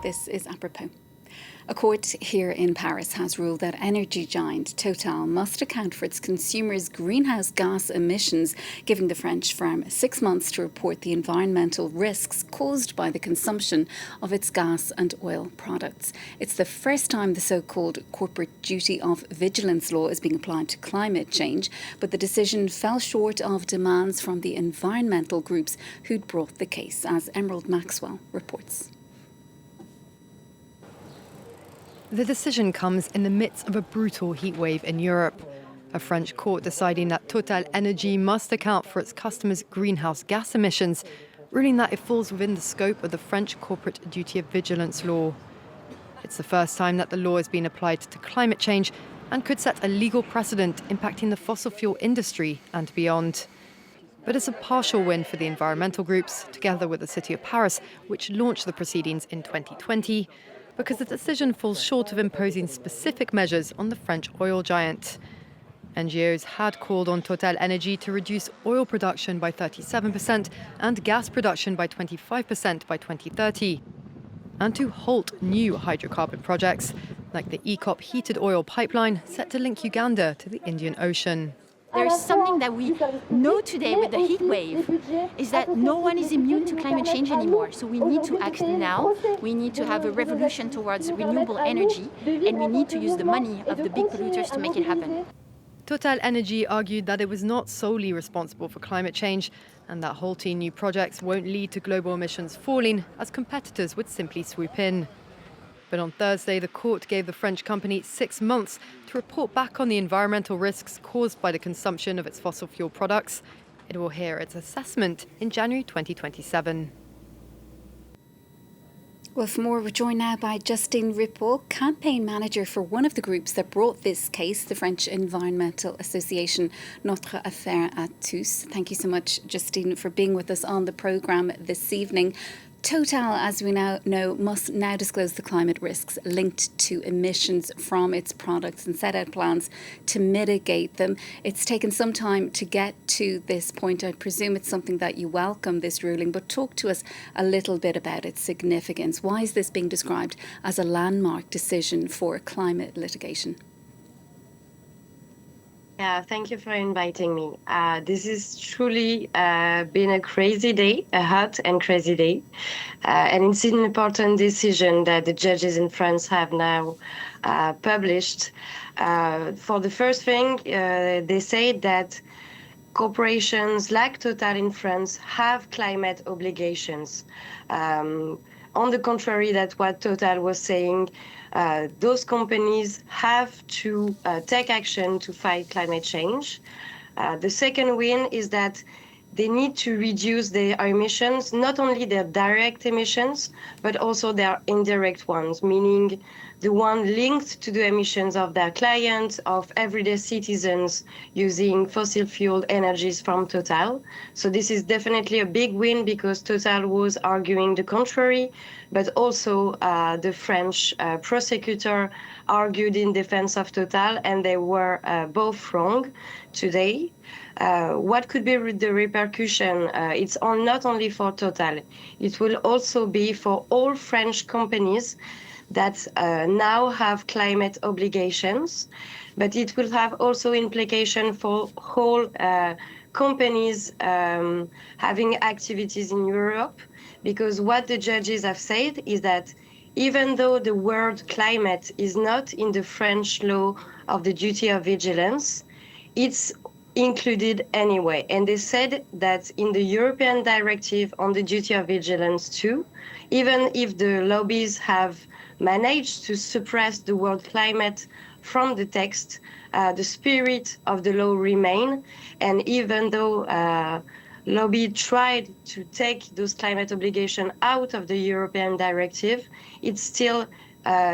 This is Apropos. A court here in Paris has ruled that energy giant Total must account for its consumers' greenhouse gas emissions, giving the French firm 6 months to report the environmental risks caused by the consumption of its gas and oil products. It's the first time the so-called corporate duty of vigilance law is being applied to climate change, but the decision fell short of demands from the environmental groups who'd brought the case, as Emerald Maxwell reports. The decision comes in the midst of a brutal heatwave in Europe. A French court deciding that TotalEnergies must account for its customers' greenhouse gas emissions, ruling that it falls within the scope of the French corporate duty of vigilance law. It's the first time that the law has been applied to climate change and could set a legal precedent impacting the fossil fuel industry and beyond. But it's a partial win for the environmental groups, together with the city of Paris, which launched the proceedings in 2020, because the decision falls short of imposing specific measures on the French oil giant. NGOs had called on TotalEnergies to reduce oil production by 37% and gas production by 25% by 2030, and to halt new hydrocarbon projects, like the EACOP heated oil pipeline set to link Uganda to the Indian Ocean. There's something that we know today with the heat wave, is that no one is immune to climate change anymore. So we need to act now. We need to have a revolution towards renewable energy, and we need to use the money of the big polluters to make it happen. TotalEnergies argued that it was not solely responsible for climate change and that halting new projects won't lead to global emissions falling, as competitors would simply swoop in. But on Thursday, the court gave the French company 6 months to report back on the environmental risks caused by the consumption of its fossil fuel products. It will hear its assessment in January 2027. Well, for more, we're joined now by Justine Ripoll, campaign manager for one of the groups that brought this case, the French environmental association Notre Affaire at Tous. Thank you so much, Justine, for being with us on the programme this evening. Total, as we now know, must now disclose the climate risks linked to emissions from its products and set out plans to mitigate them. It's taken some time to get to this point. I presume it's something that you welcome, this ruling, but talk to us a little bit about its significance. Why is this being described as a landmark decision for climate litigation? Yeah, thank you for inviting me. This is truly been a crazy day, a hot and crazy day. And it's an important decision that the judges in France have now published. For the first thing, they say that corporations like Total in France have climate obligations. On the contrary, that's what Total was saying. Those companies have to take action to fight climate change. The second win is that they need to reduce their emissions, not only their direct emissions, but also their indirect ones, meaning the one linked to the emissions of their clients, of everyday citizens using fossil fuel energies from Total. So this is definitely a big win because Total was arguing the contrary, but also the French prosecutor argued in defense of Total, and they were both wrong today. What could be the repercussion? It's not only for Total, it will also be for all French companies that now have climate obligations, but it will have also implication for whole companies having activities in Europe, because what the judges have said is that even though the word climate is not in the French law of the duty of vigilance, it's included anyway. And they said that in the European directive on the duty of vigilance too, even if the lobbies have managed to suppress the word climate from the text, the spirit of the law remain. And even though lobby tried to take those climate obligations out of the European directive, it still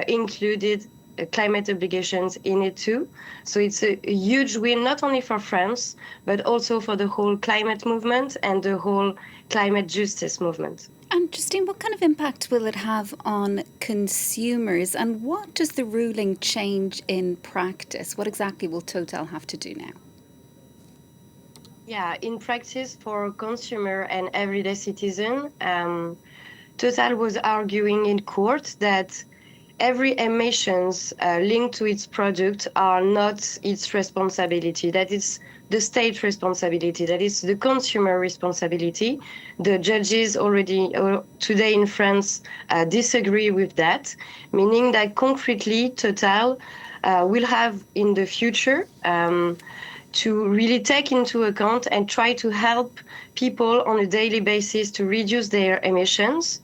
included climate obligations in it too. So it's a huge win, not only for France, but also for the whole climate movement and the whole climate justice movement. And Justine, what kind of impact will it have on consumers, and what does the ruling change in practice? What exactly will Total have to do now? Yeah, in practice for consumer and everyday citizen, Total was arguing in court that every emissions linked to its product are not its responsibility, that it's the state responsibility, that it's the consumer responsibility. The judges already today in France disagree with that, meaning that concretely Total will have in the future to really take into account and try to help people on a daily basis to reduce their emissions.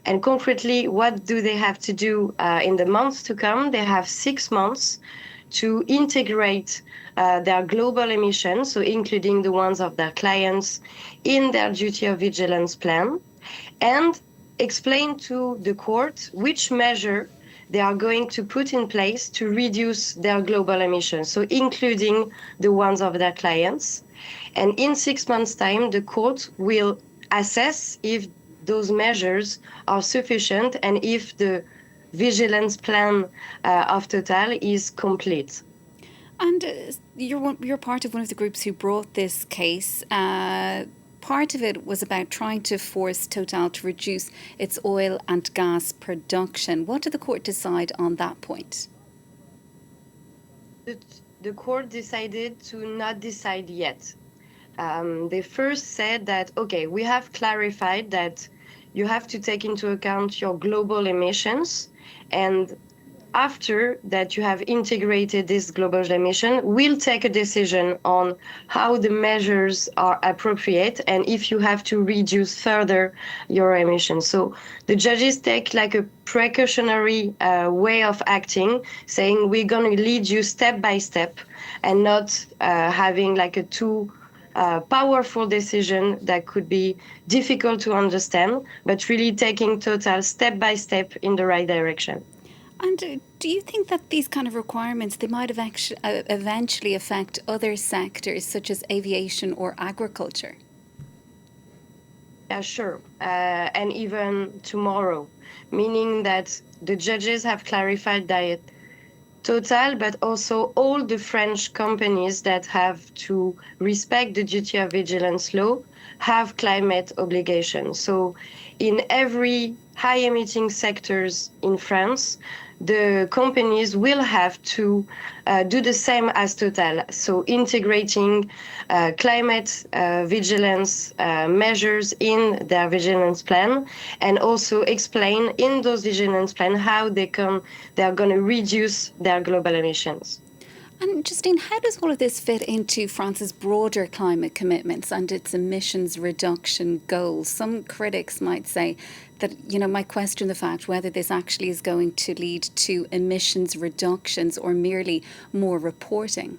And concretely, what do they have to do in the months to come? They have 6 months to integrate their global emissions, so including the ones of their clients, in their duty of vigilance plan, and explain to the court which measure they are going to put in place to reduce their global emissions, so including the ones of their clients. And in 6 months' time, the court will assess if those measures are sufficient and if the vigilance plan of Total is complete. And you're part of one of the groups who brought this case. Part of it was about trying to force Total to reduce its oil and gas production. What did the court decide on that point? The court decided to not decide yet. They first said that, okay, we have clarified that you have to take into account your global emissions, and after that you have integrated this global emission, we'll take a decision on how the measures are appropriate and if you have to reduce further your emissions. So the judges take like a precautionary way of acting, saying we're going to lead you step by step and not having like a too powerful decision that could be difficult to understand, but really taking Total step by step in the right direction. And do you think that these kind of requirements, they might eventually affect other sectors such as aviation or agriculture? Yeah, sure. And even tomorrow, meaning that the judges have clarified that Total, but also all the French companies that have to respect the duty of vigilance law have climate obligations. So in every high emitting sectors in France, the companies will have to do the same as Total. So integrating climate vigilance measures in their vigilance plan, and also explain in those vigilance plan how they are going to reduce their global emissions. And Justine, how does all of this fit into France's broader climate commitments and its emissions reduction goals? Some critics might say that, might question the fact whether this actually is going to lead to emissions reductions or merely more reporting.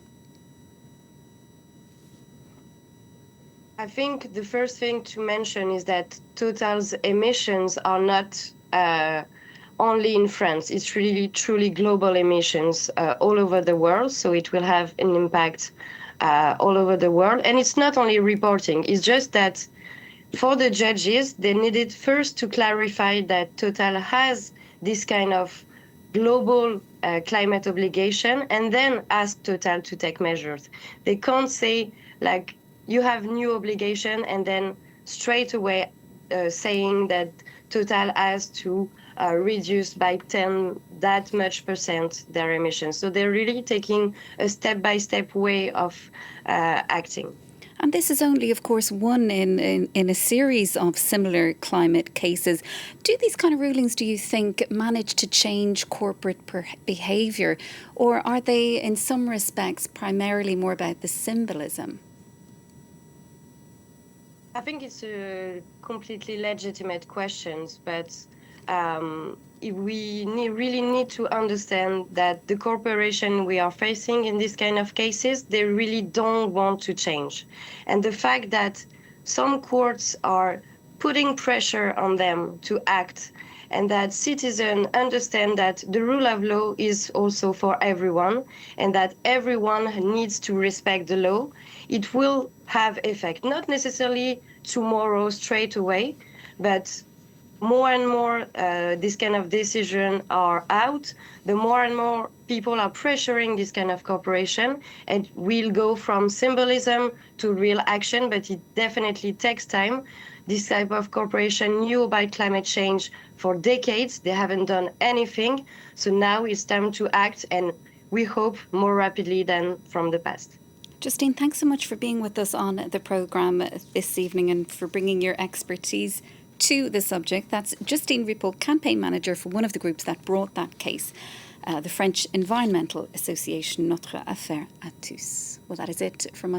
I think the first thing to mention is that Total's emissions are not only in France. It's really truly global emissions all over the world. So it will have an impact all over the world. And it's not only reporting. It's just that for the judges, they needed first to clarify that Total has this kind of global climate obligation, and then ask Total to take measures. They can't say, like, you have new obligation and then straight away saying that Total has to reduce by 10 that much percent their emissions. So they're really taking a step-by-step way of acting. And this is only, of course, one in a series of similar climate cases. Do these kind of rulings, do you think, manage to change corporate behaviour, or are they, in some respects, primarily more about the symbolism? I think it's a completely legitimate question, but we really need to understand that the corporation we are facing in this kind of cases, they really don't want to change. And the fact that some courts are putting pressure on them to act, and that citizens understand that the rule of law is also for everyone, and that everyone needs to respect the law, it will have effect. Not necessarily tomorrow straight away, but more and more this kind of decision are out, the more and more people are pressuring this kind of corporation, and we'll go from symbolism to real action, but it definitely takes time This type of corporation knew about climate change for decades. They haven't done anything. So now it's time to act, and we hope more rapidly than from the past. Justine, thanks so much for being with us on the programme this evening and for bringing your expertise to the subject. That's Justine Ripoll, campaign manager for one of the groups that brought that case, the French environmental association Notre Affaire à Tous. Well, that is it from us.